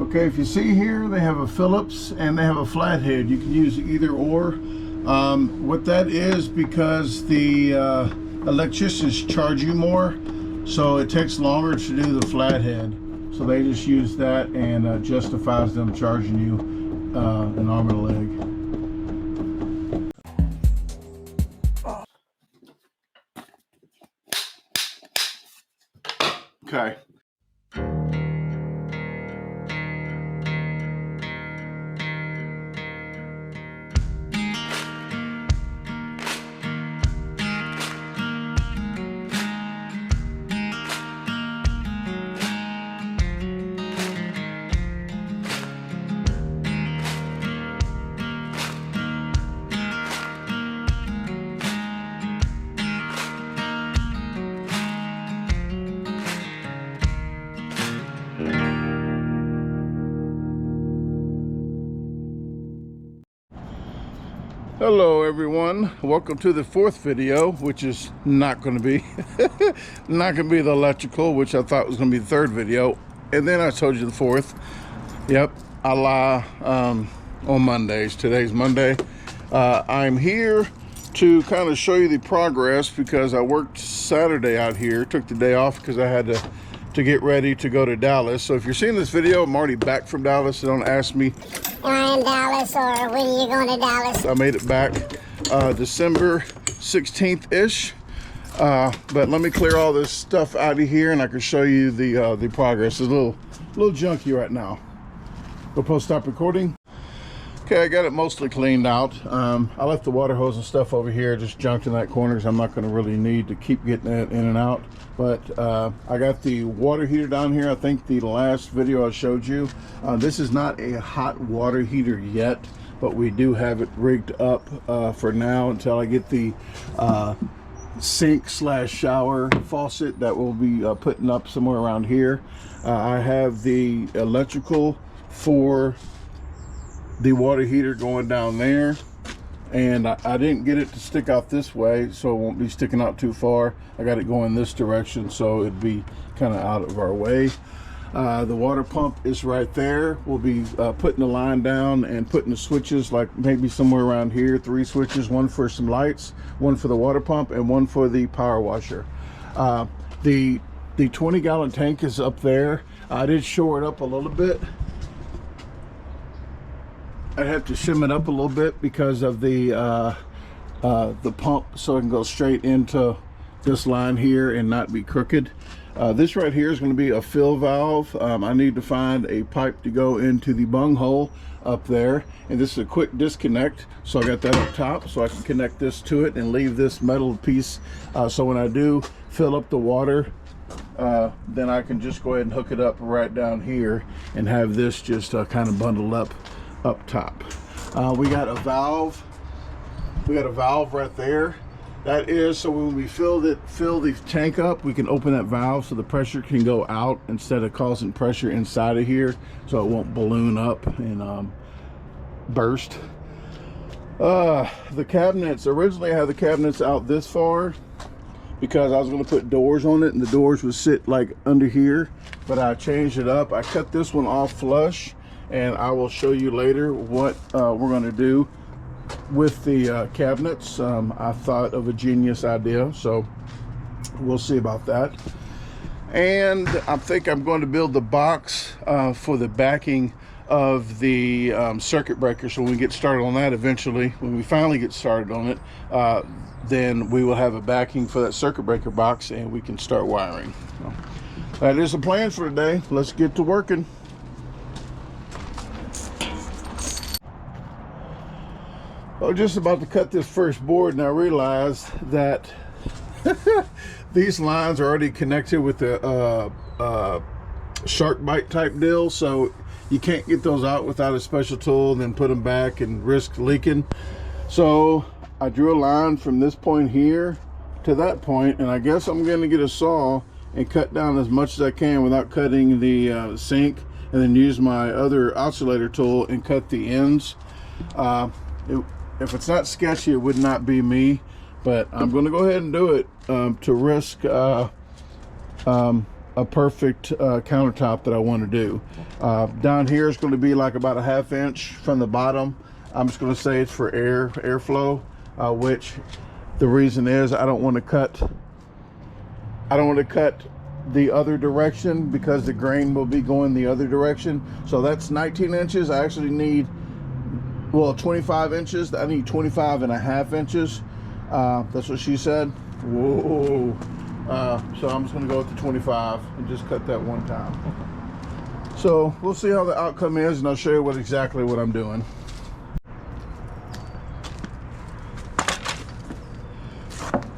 Okay, if you see here, they have a Phillips and they have a flathead. You can use either or. What that is because the electricians charge you more, so it takes longer to do the flathead. So they just use that, and justifies them charging you an arm and a leg. Okay. Hello everyone, welcome to the fourth video, which is not going to be the electrical, which I thought was going to be the third video, and then I told you the fourth. Yep, I lie on Mondays. Today's Monday. I'm here to kind of show you the progress because I worked Saturday out here, took the day off because I had to get ready to go to Dallas. So if you're seeing this video, I'm already back from Dallas, so don't ask me Am I in Dallas, or when are you going to Dallas? I made it back December 16th-ish. But let me clear all this stuff out of here and I can show you the progress. It's a little junky right now. We'll post stop recording. Okay, I got it mostly cleaned out. I left the water hose and stuff over here, just junked in that corner because I'm not going to really need to keep getting it in and out. But I got the water heater down here. I think the last video I showed you, this is not a hot water heater yet, but we do have it rigged up for now until I get the sink / shower faucet that we'll be putting up somewhere around here. I have the electrical for the water heater going down there, and I didn't get it to stick out this way, so it won't be sticking out too far. I got it going this direction, so it'd be kind of out of our way. The water pump is right there. We'll be putting the line down and putting the switches, like maybe somewhere around here, 3 switches, one for some lights, one for the water pump, and one for the power washer. The 20-gallon tank is up there. I did shore it up a little bit. I'd have to shim it up a little bit because of the pump, so it can go straight into this line here and not be crooked. This right here is going to be a fill valve. I need to find a pipe to go into the bung hole up there, and this is a quick disconnect, so I got that up top so I can connect this to it and leave this metal piece, so when I do fill up the water, then I can just go ahead and hook it up right down here and have this just kind of bundled up top. We got a valve right there. That is so when we fill the tank up, we can open that valve so the pressure can go out instead of causing pressure inside of here, so it won't balloon up and burst. The cabinets, originally I had the cabinets out this far because I was going to put doors on it and the doors would sit like under here, but I changed it up. I cut this one off flush, and I will show you later what we're going to do with the cabinets. I thought of a genius idea, so we'll see about that. And I think I'm going to build the box for the backing of the circuit breaker, so when we get started on that eventually, when we finally get started on it, then we will have a backing for that circuit breaker box and we can start wiring. So that is the plan for today. Let's get to working. I was just about to cut this first board and I realized that these lines are already connected with the shark bite type deal, so you can't get those out without a special tool and then put them back and risk leaking. So I drew a line from this point here to that point, and I guess I'm going to get a saw and cut down as much as I can without cutting the sink, and then use my other oscillator tool and cut the ends. If it's not sketchy, it would not be me, but I'm going to go ahead and do it to risk a perfect countertop that I want to do. Down here is going to be like about a 1/2 inch from the bottom. I'm just going to say it's for airflow, which the reason is I don't want to cut the other direction because the grain will be going the other direction. So that's 19 inches. I actually need, well, 25 inches. I need 25.5 inches. That's what she said. Whoa. So I'm just gonna go with the 25 and just cut that one time. So we'll see how the outcome is, and I'll show you exactly what I'm doing.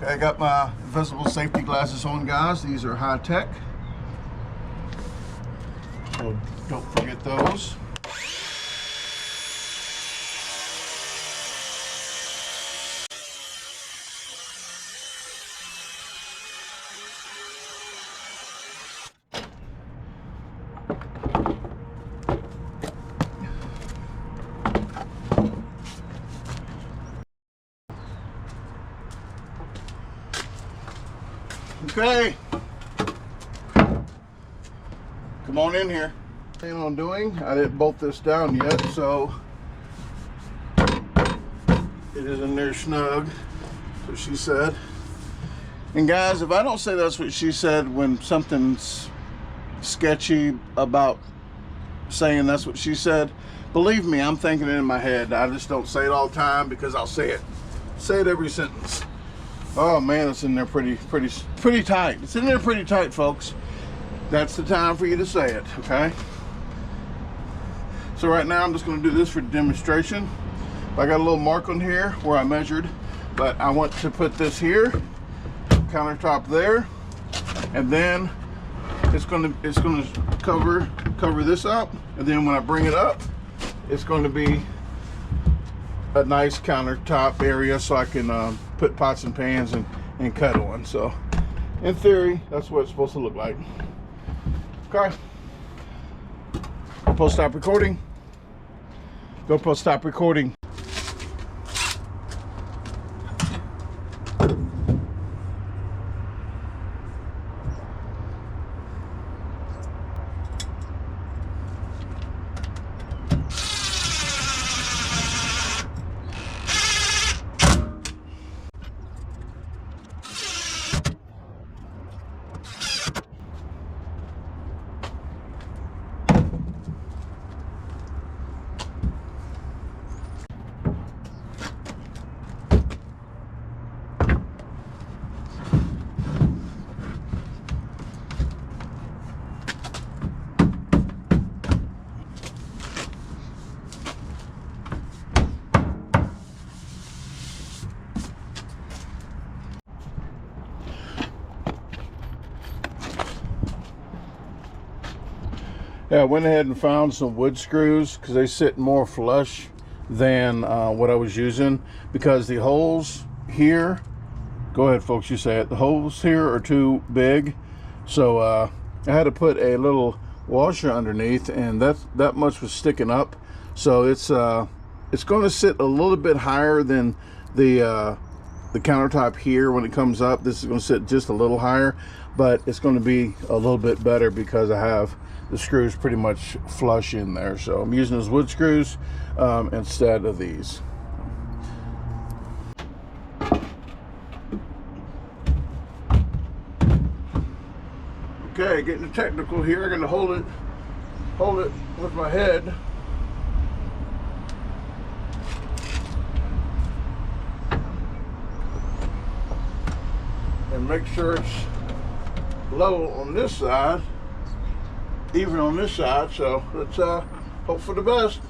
Okay, I got my invisible safety glasses on, guys. These are high tech, so don't forget those. Okay, come on in here. Plan on doing, I didn't bolt this down yet, so it is in there snug. That's what she said. And guys, if I don't say that's what she said when something's sketchy about saying that's what she said, believe me, I'm thinking it in my head. I just don't say it all the time because I'll say it every sentence. Oh man, it's in there pretty tight. It's in there pretty tight, folks. That's the time for you to say it, okay? So right now I'm just going to do this for demonstration. I got a little mark on here where I measured, but I want to put this here, countertop there, and then it's going to cover this up, and then when I bring it up, it's going to be a nice countertop area so I can put pots and pans and cut on. So in theory, that's what it's supposed to look like. Okay, GoPro stop recording. GoPro stop recording. Yeah, I went ahead and found some wood screws because they sit more flush than what I was using, because the holes here, go ahead folks, you say it, the holes here are too big. So I had to put a little washer underneath, and that much was sticking up. So it's going to sit a little bit higher than the countertop here. When it comes up, this is going to sit just a little higher, but it's going to be a little bit better because I have the screws pretty much flush in there. So I'm using those wood screws instead of these. Okay, getting technical here. I'm going to hold it with my head. And make sure it's level on this side, even on this side. So let's hope for the best.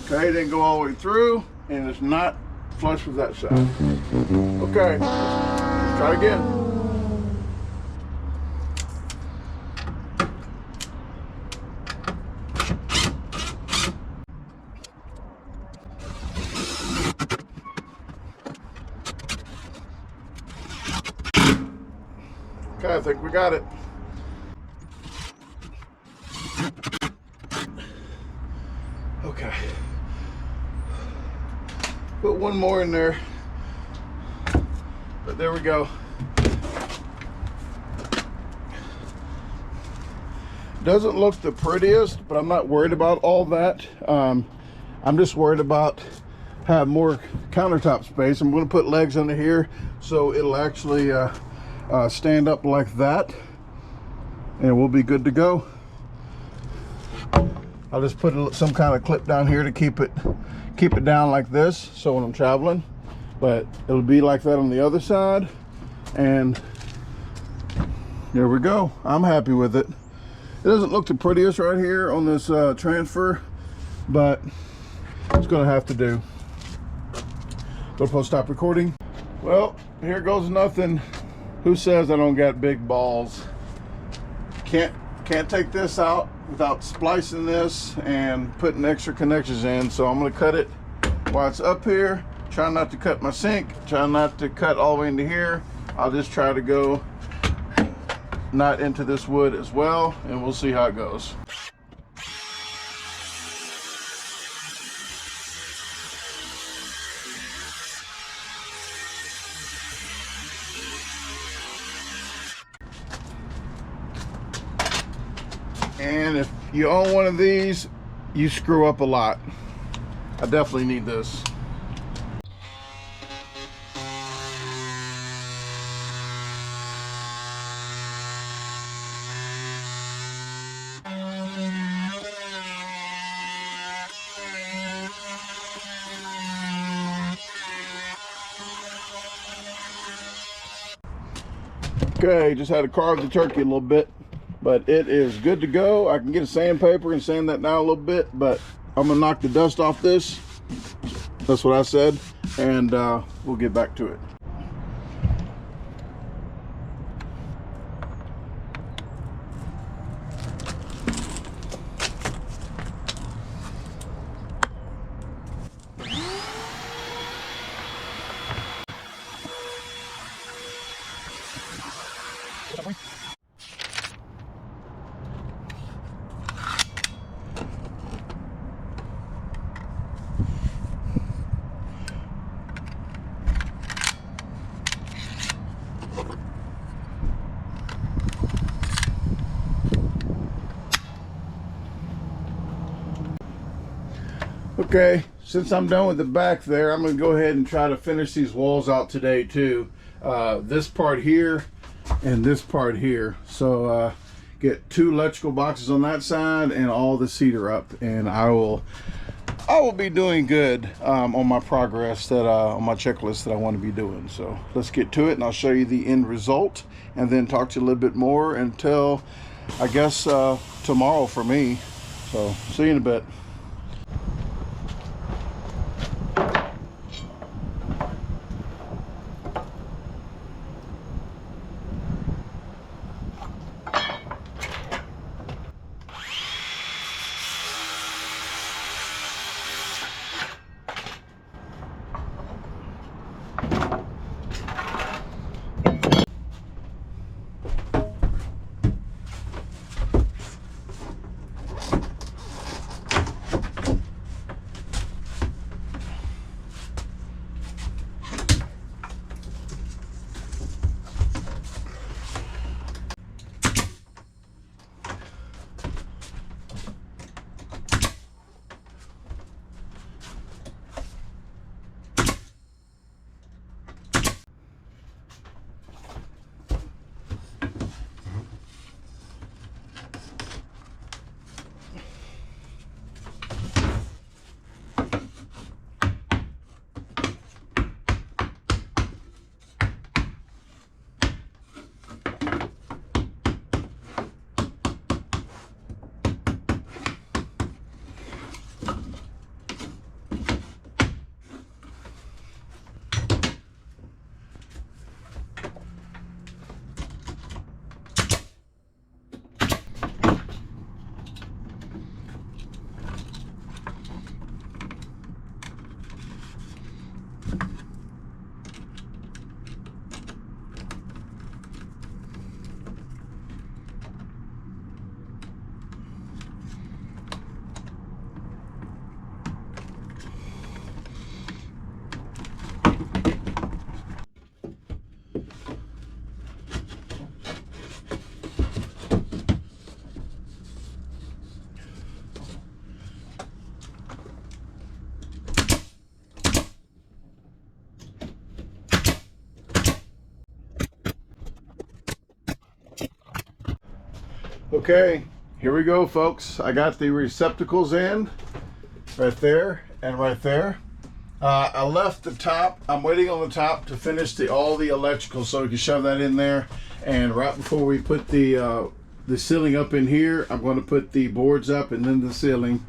Okay, didn't go all the way through, and it's not flush with that side. Okay, let's try again. Okay, I think we got it. Put one more in there. But there we go. Doesn't look the prettiest, but I'm not worried about all that. I'm just worried about have more countertop space. I'm going to put legs under here so it'll actually stand up like that, and we'll be good to go. I'll just put some kind of clip down here to keep it down like this, so when I'm traveling, but it'll be like that on the other side. And there we go. I'm happy with it. It doesn't look the prettiest right here on this transfer, but it's gonna have to do. GoPro, stop recording. Well, here goes nothing. Who says I don't got big balls? Can't take this out without splicing this and putting extra connections in. So I'm gonna cut it while it's up here. Try not to cut my sink. Try not to cut all the way into here. I'll just try to go not into this wood as well, and we'll see how it goes. And if you own one of these, you screw up a lot. I definitely need this. Okay, just had to carve the turkey a little bit, but it is good to go. I can get a sandpaper and sand that down a little bit, but I'm gonna knock the dust off this. That's what I said, and we'll get back to it. Okay, since I'm done with the back there, I'm going to go ahead and try to finish these walls out today too. This part here and this part here. So get 2 electrical boxes on that side and all the cedar up, and I will be doing good on my progress that on my checklist that I want to be doing. So let's get to it, and I'll show you the end result and then talk to you a little bit more until I guess tomorrow for me. So see you in a bit. Okay, here we go, folks. I got the receptacles in right there and right there. I left the top. I'm waiting on the top to finish all the electrical so we can shove that in there. And right before we put the ceiling up in here, I'm going to put the boards up and then the ceiling.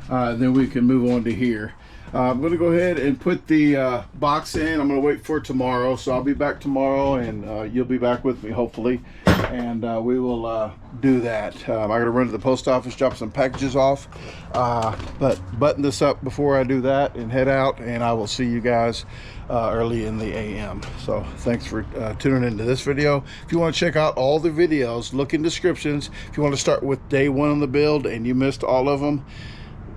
Then we can move on to here. I'm going to go ahead and put the box in. I'm going to wait for tomorrow. So I'll be back tomorrow, and you'll be back with me, hopefully. And we will do that. I got to run to the post office, drop some packages off. But button this up before I do that and head out. And I will see you guys early in the AM. So thanks for tuning into this video. If you want to check out all the videos, look in descriptions. If you want to start with day one on the build and you missed all of them,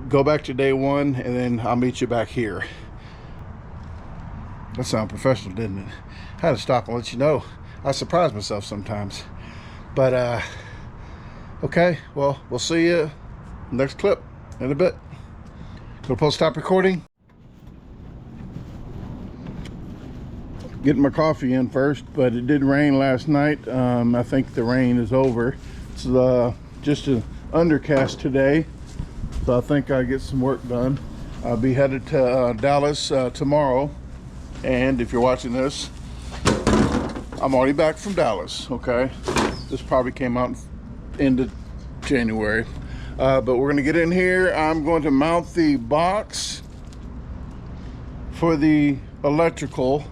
go back to day one, and then I'll meet you back here. That sounded professional, didn't it? I had to stop and let you know. I surprise myself sometimes. But, okay, well, we'll see you next clip in a bit. Gonna stop recording. Getting my coffee in first, but it did rain last night. I think the rain is over. It's just an undercast today. So I think I'll get some work done. I'll be headed to Dallas tomorrow. And if you're watching this, I'm already back from Dallas, okay? This probably came out into January. But we're gonna get in here. I'm going to mount the box for the electrical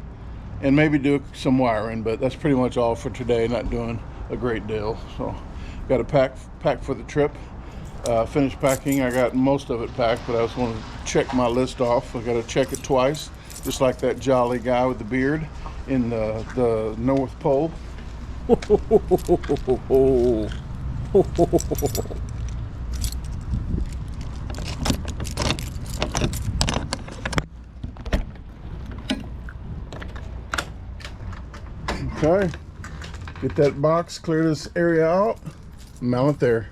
and maybe do some wiring, but that's pretty much all for today. Not doing a great deal. So got to pack for the trip. Finished packing. I got most of it packed, but I just want to check my list off. I got to check it twice, just like that jolly guy with the beard in the North Pole. Okay, get that box, clear this area out, mount it there.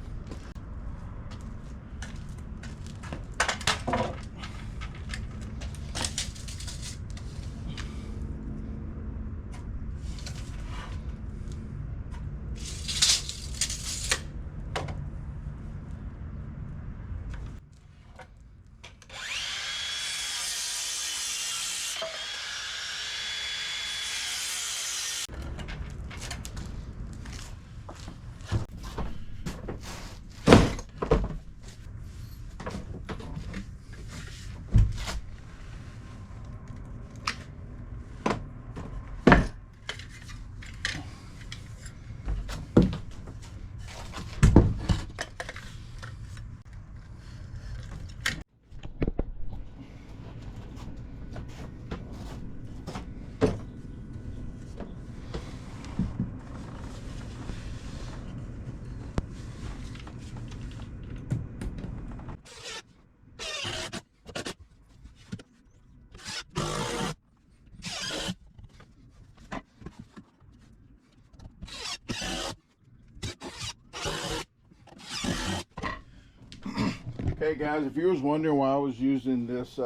Okay guys, if you was wondering why I was using this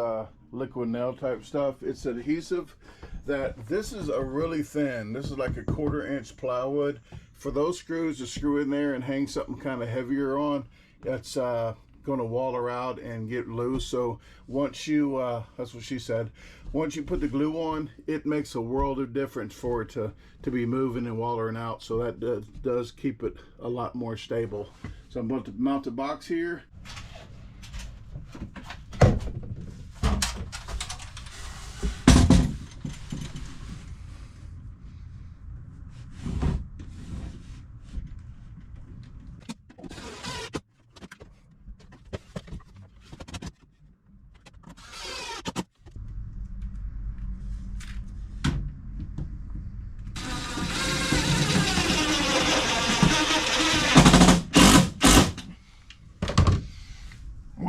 liquid nail type stuff, it's adhesive that this is a really thin, this is like a 1/4 inch plywood. For those screws to screw in there and hang something kind of heavier on, that's going to waller out and get loose. So once you, that's what she said, once you put the glue on, it makes a world of difference for it to be moving and wallering out. So that does keep it a lot more stable. So I'm going to mount the box here.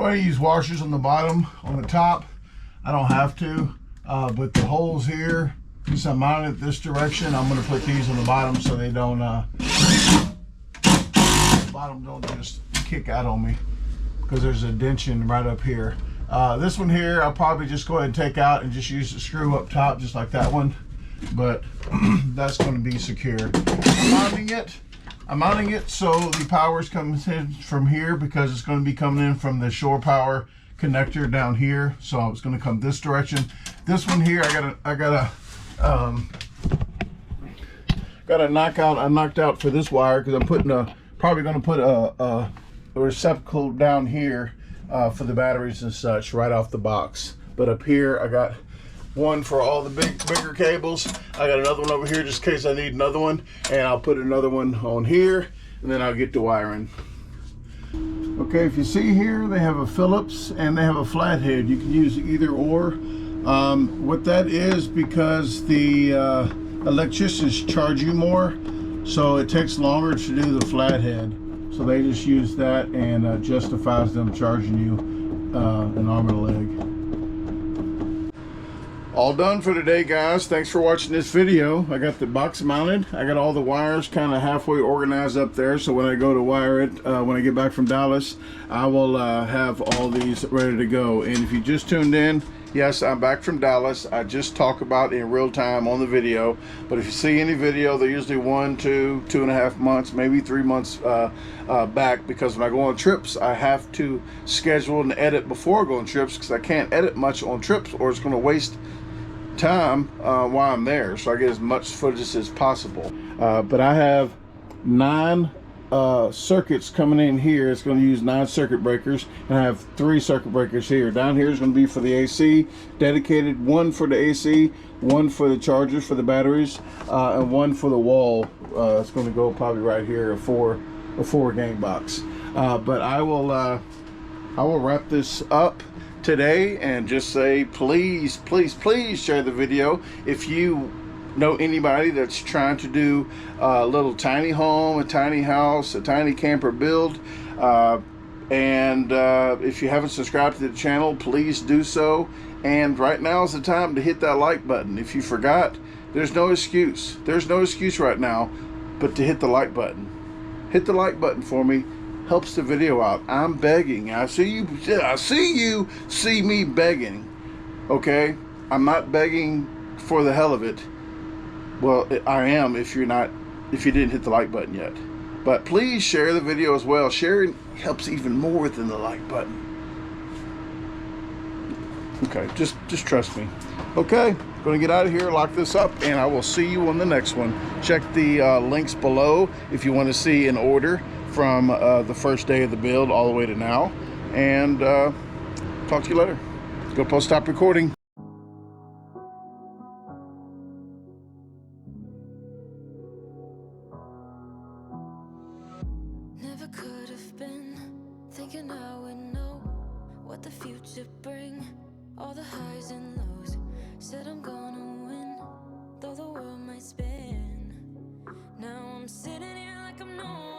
I use washers on the bottom, on the top. I don't have to, but the holes here, since I'm mounted it this direction, I'm going to put these on the bottom so they don't, the bottom don't just kick out on me, because there's a dention right up here. This one here, I'll probably just go ahead and take out and just use the screw up top, just like that one, but that's going to be secure. I'm mounting it. I'm mounting it so the power is coming in from here because it's going to be coming in from the shore power connector down here. So it's going to come this direction. This one here, I knocked out for this wire because I'm probably going to put a receptacle down here for the batteries and such right off the box. But up here, I got one for all the bigger cables. I got another one over here just in case I need another one, and I'll put another one on here, and then I'll get the wiring. Okay, if you see here, they have a Phillips and they have a flathead. You can use either or. What that is because the electricians charge you more, so it takes longer to do the flathead. So they just use that, and justifies them charging you an arm and a leg. All done for today, guys. Thanks for watching this video. I got the box mounted. I got all the wires kind of halfway organized up there, so when I go to wire it, when I get back from Dallas, I will have all these ready to go. And if you just tuned in, yes, I'm back from Dallas. I just talk about in real time on the video. But if you see any video, they're usually 1, 2, 2.5 months, maybe 3 months back, because when I go on trips, I have to schedule and edit before I go on trips, because I can't edit much on trips or it's going to waste time while I'm there, so I get as much footage as possible. But I have 9 circuits coming in here. It's going to use 9 circuit breakers, and I have 3 circuit breakers here. Down here is going to be for the AC, dedicated, 1 for the AC, 1 for the chargers for the batteries, and 1 for the wall. It's going to go probably right here, a 4 gang box. But I will wrap this up today and just say, please share the video. If you know anybody that's trying to do a little tiny home, a tiny house, a tiny camper build, and if you haven't subscribed to the channel, please do so. And right now is the time to hit that like button. If you forgot, there's no excuse. There's no excuse right now but to hit the like button. Hit the like button for me. Helps the video out. I'm begging. I see you see me begging. Okay? I'm not begging for the hell of it. Well, I am if you didn't hit the like button yet. But please share the video as well. Sharing helps even more than the like button. Okay, just trust me. Okay, going to get out of here, lock this up, and I will see you on the next one. Check the links below if you want to see an order from the first day of the build all the way to now. And talk to you later. Go post stop recording. Never could have been thinking I would know what the future bring. All the highs and lows. Said I'm gonna win, though the world might spin. Now I'm sitting here like I'm no